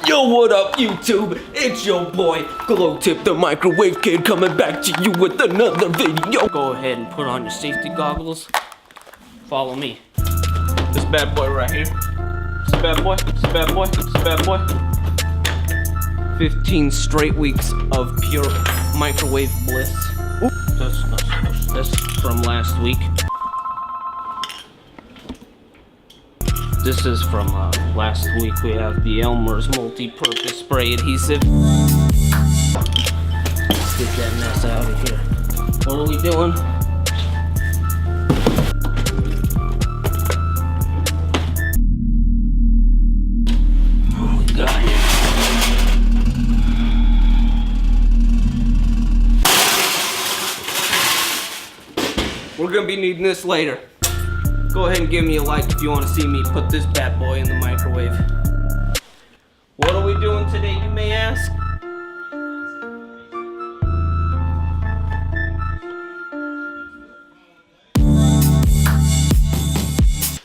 Yo, what up, YouTube? It's your boy, Glowtip, the microwave kid, coming back to you with another video. Go ahead and put on your safety goggles. Follow me. This bad boy right here. This bad boy, this bad boy, this bad boy. 15 straight weeks of pure microwave bliss. That's from last week. This is from last week. We have the Elmer's multi-purpose spray adhesive. Let's get that mess out of here. What are we doing? What we got here? We're gonna be needing this later. Go ahead and give me a like if you want to see me put this bad boy in the microwave. What are we doing today, you may ask?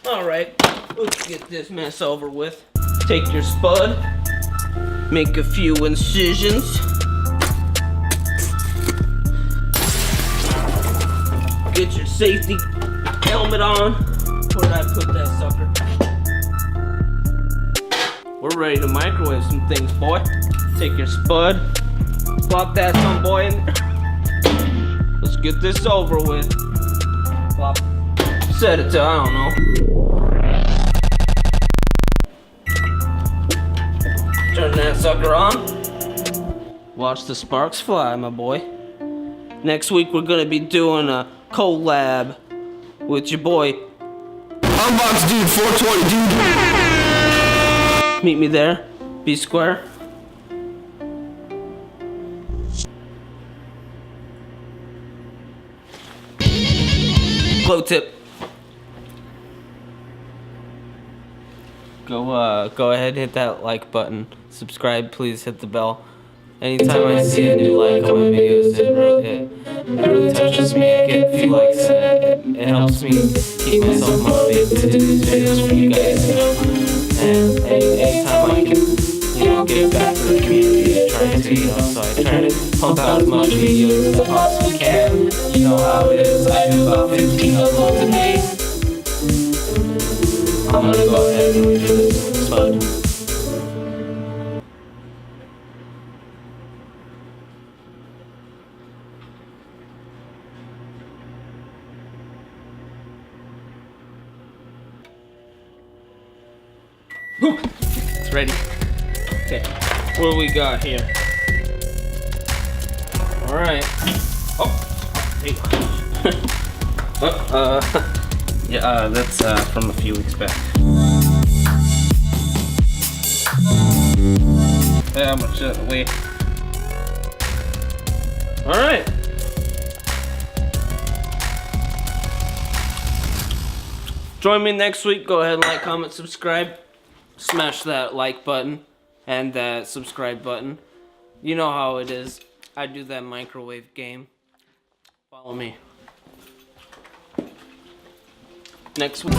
Alright, let's get this mess over with. Take your spud, make a few incisions. Get your safety helmet on. Where did I put that sucker? We're ready to microwave some things, boy. Take your spud, plop that some boy in there. Let's get this over with. Plop. Set it to, I don't know. Turn that sucker on. Watch the sparks fly, my boy. Next week we're gonna be doing a collab with your boy Unbox Dude 420, dude. Meet me there. Be square. Glowtip. Go ahead, hit that like button. Subscribe, please hit the bell. Anytime I see a new like on my videos, it really touches me. I get a few likes and it helps me keep myself motivated to do these videos for you guys, you know. And anytime I can, give back to the community, I try to, so I try to pump out as much videos as I possibly can. You know how it is, I do about 15 uploads a day. I'm gonna go ahead and do this spud. It's ready. Okay, what do we got here? All right. Oh, hey. Yeah, that's from a few weeks back. Yeah, I'm gonna shut it away. All right. Join me next week. Go ahead and like, comment, subscribe. Smash that like button and that subscribe button. You know how it is. I do that microwave game. Follow me. Next week.